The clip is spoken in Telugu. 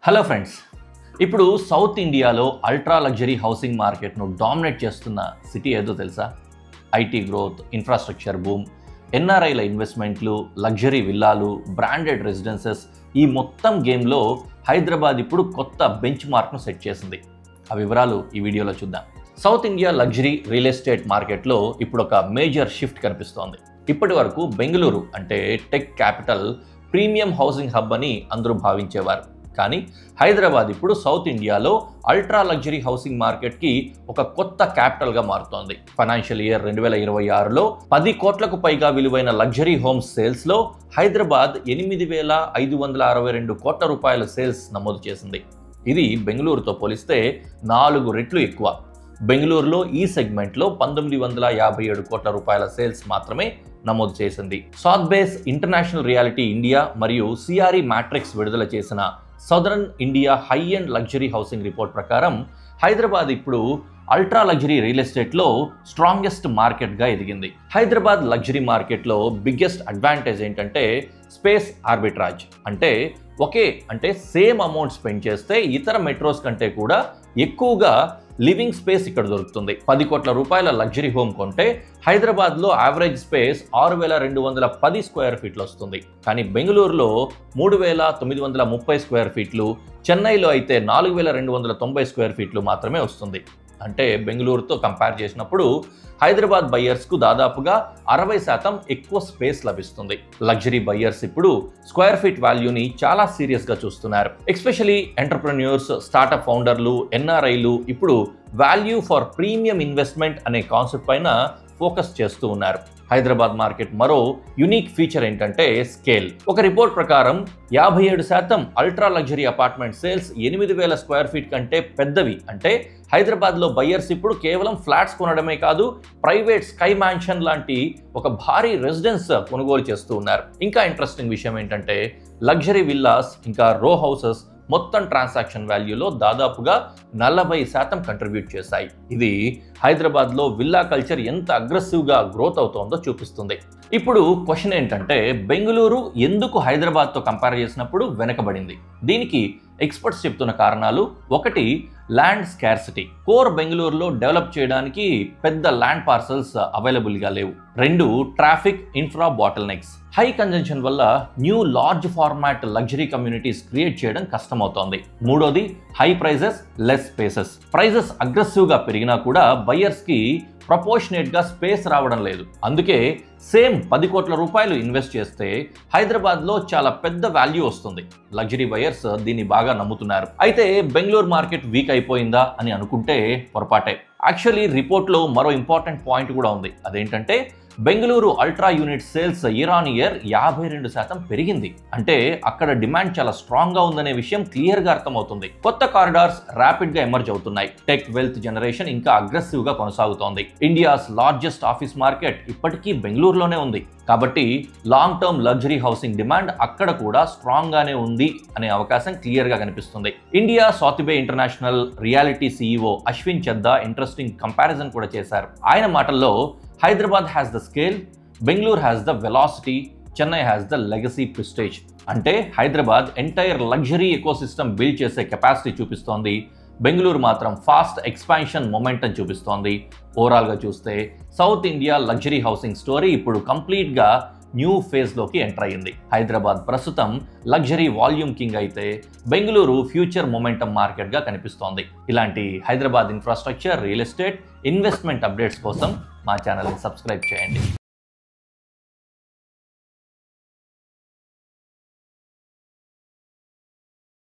హలో ఫ్రెండ్స్, ఇప్పుడు సౌత్ ఇండియాలో అల్ట్రా లగ్జరీ హౌసింగ్ మార్కెట్ను డామినేట్ చేస్తున్న సిటీ ఏదో తెలుసా? ఐటీ గ్రోత్, ఇన్ఫ్రాస్ట్రక్చర్ బూమ్, ఎన్ఆర్ఐల ఇన్వెస్ట్మెంట్లు, లగ్జరీ విల్లాలు, బ్రాండెడ్ రెసిడెన్సెస్, ఈ మొత్తం గేమ్లో హైదరాబాద్ ఇప్పుడు కొత్త బెంచ్ మార్క్ను సెట్ చేసింది. ఆ వివరాలు ఈ వీడియోలో చూద్దాం. South India luxury real estate మార్కెట్లో ఇప్పుడు ఒక మేజర్ షిఫ్ట్ కనిపిస్తోంది. ఇప్పటి వరకు బెంగళూరు అంటే tech capital, premium housing hub అని అందరూ భావించేవారు. కానీ హైదరాబాద్ ఇప్పుడు సౌత్ ఇండియాలో అల్ట్రా లగ్జరీ హౌసింగ్ మార్కెట్కి ఒక కొత్త క్యాపిటల్గా మారుతోంది. ఫైనాన్షియల్ ఇయర్ 2026లో 10 కోట్లకు పైగా విలువైన లగ్జరీ హోమ్స్ సేల్స్లో హైదరాబాద్ 8,562 కోట్ల రూపాయల సేల్స్ నమోదు చేసింది. ఇది బెంగళూరుతో పోలిస్తే 4 రెట్లు ఎక్కువ. బెంగళూరులో ఈ సెగ్మెంట్లో 1957 కోట్ల రూపాయల సేల్స్ మాత్రమే నమోదు చేసింది. సాత్బేస్ ఇంటర్నేషనల్ రియాలిటీ ఇండియా మరియు సిఆర్ఈ మ్యాట్రిక్స్ విడుదల చేసిన southern India high and luxury housing report ప్రకారం హైదరాబాద్ ఇప్పుడు అల్ట్రా లగ్జరీ రియల్ ఎస్టేట్లో స్ట్రాంగెస్ట్ మార్కెట్గా ఎదిగింది. హైదరాబాద్ లగ్జరీ మార్కెట్లో బిగ్గెస్ట్ అడ్వాంటేజ్ ఏంటంటే స్పేస్ ఆర్బిట్రాజ్. అంటే సేమ్ అమౌంట్ స్పెండ్ చేస్తే ఇతర మెట్రోస్ కంటే కూడా ఎక్కువగా లివింగ్ స్పేస్ ఇక్కడ దొరుకుతుంది. 10 కోట్ల రూపాయల లగ్జరీ హోమ్ కొంటే హైదరాబాద్లో యావరేజ్ స్పేస్ 6,210 స్క్వేర్ ఫీట్లు వస్తుంది. కానీ బెంగళూరులో 3,930 స్క్వేర్ ఫీట్లు, చెన్నైలో అయితే 4,290 స్క్వేర్ ఫీట్లు మాత్రమే వస్తుంది. అంటే బెంగళూరుతో కంపేర్ చేసినప్పుడు హైదరాబాద్ బయ్యర్స్కు దాదాపుగా 60% ఎక్కువ స్పేస్ లభిస్తుంది. లగ్జరీ బయ్యర్స్ ఇప్పుడు స్క్వేర్ ఫీట్ వాల్యూని చాలా సీరియస్గా చూస్తున్నారు. ఎస్పెషలీ ఎంటర్ప్రెన్యూర్స్, స్టార్టప్ ఫౌండర్లు, ఎన్ఆర్ఐలు ఇప్పుడు వాల్యూ ఫర్ ప్రీమియం ఇన్వెస్ట్మెంట్ అనే కాన్సెప్ట్ పైన ఫోకస్ చేస్తూ ఉన్నారు. హైదరాబాద్ మార్కెట్ మరో యునిక్ ఫీచర్ ఏంటంటే స్కేల్. ఒక రిపోర్ట్ ప్రకారం 57% ultra luxury apartment sales 8,000 square feet కంటే పెద్దవి. అంటే హైదరాబాద్లో బయ్యర్స్ ఇప్పుడు కేవలం ఫ్లాట్స్ కొనడమే కాదు, ప్రైవేట్ స్కై మ్యాన్షన్ లాంటి ఒక భారీ రెసిడెన్స్ కొనుగోలు చేస్తూ ఉన్నారు. ఇంకా ఇంట్రెస్టింగ్ విషయం ఏంటంటే లగ్జరీ విల్లాస్ ఇంకా రో హౌసెస్ మొత్తం ట్రాన్సాక్షన్ వాల్యూలో దాదాపుగా 40% కంట్రిబ్యూట్ చేశాయి. ఇది హైదరాబాద్లో విల్లా కల్చర్ ఎంత అగ్రెసివ్గా గ్రోత్ అవుతోందో చూపిస్తుంది. ఇప్పుడు క్వశ్చన్ ఏంటంటే బెంగళూరు ఎందుకు హైదరాబాద్తో కంపేర్ చేసినప్పుడు వెనకబడింది? దీనికి ఎక్స్పర్ట్స్ చెప్తున్న కారణాలు: 1, ల్యాండ్ స్కార్సిటీ. కోర్ బెంగళూరులో డెవలప్ చేయడానికి పెద్ద ల్యాండ్ పార్సల్స్ అవైలబుల్గా లేవు. 2, traffic infra bottlenecks. High congestion వల్ల new large format luxury communities create చేయడం కష్టమవుతోంది. 3, high prices, less spaces. Prices అగ్రెసివ్గా పెరిగినా కూడా బయ్యర్స్కి ప్రపోర్షనేట్గా స్పేస్ రావడం లేదు. అందుకే సేమ్ 10 కోట్ల రూపాయలు ఇన్వెస్ట్ చేస్తే హైదరాబాద్లో చాలా పెద్ద వాల్యూ వస్తుంది. లగ్జరీ బయర్స్ దీన్ని బాగా నమ్ముతున్నారు. అయితే బెంగళూరు మార్కెట్ వీక్ అయిపోయిందా అని అనుకుంటే పొరపాటే. యాక్చువల్లీ రిపోర్ట్లో మరో ఇంపార్టెంట్ పాయింట్ కూడా ఉంది. అదేంటంటే Bengaluru ultra unit sales year on year 52% పెరిగింది. అంటే అక్కడ డిమాండ్ చాలా స్ట్రాంగ్గా ఉందనే విషయం క్లియర్గా అర్థమవుతుంది. కొత్త కారిడార్స్ ర్యాపిడ్గా ఎమర్జ్ అవుతున్నాయి. టెక్ వెల్త్ జనరేషన్ ఇంకా అగ్రెసివ్గా కొనసాగుతోంది. ఇండియాస్ లార్జెస్ట్ ఆఫీస్ మార్కెట్ ఇప్పటికీ బెంగళూరులోనే ఉంది. కాబట్టి long term luxury housing demand అక్కడ కూడా స్ట్రాంగ్గానే ఉంది అనే అవకాశం క్లియర్గా కనిపిస్తుంది. India Sotheby's International Realty CEO Ashwin Chadha interesting comparison కూడా చేశారు. ఆయన మాటల్లో Hyderabad has the scale, Bengaluru has the velocity, Chennai has the legacy prestige. అంటే Hyderabad entire luxury ecosystem build చేసే కెపాసిటీ చూపిస్తోంది. బెంగళూరు మాత్రం ఫాస్ట్ ఎక్స్పాన్షన్ మొమెంటం చూపిస్తోంది. ఓవరాల్గా చూస్తే south India luxury housing story ఇప్పుడు కంప్లీట్గా న్యూ ఫేజ్లోకి ఎంటర్ అయ్యింది. హైదరాబాద్ ప్రస్తుతం లగ్జరీ వాల్యూమ్ కింగ్ అయితే బెంగళూరు ఫ్యూచర్ మొమెంటం మార్కెట్గా కనిపిస్తోంది. ఇలాంటి Hyderabad infrastructure, real estate, investment updates కోసం మా ఛానల్ని సబ్స్క్రైబ్ చేయండి.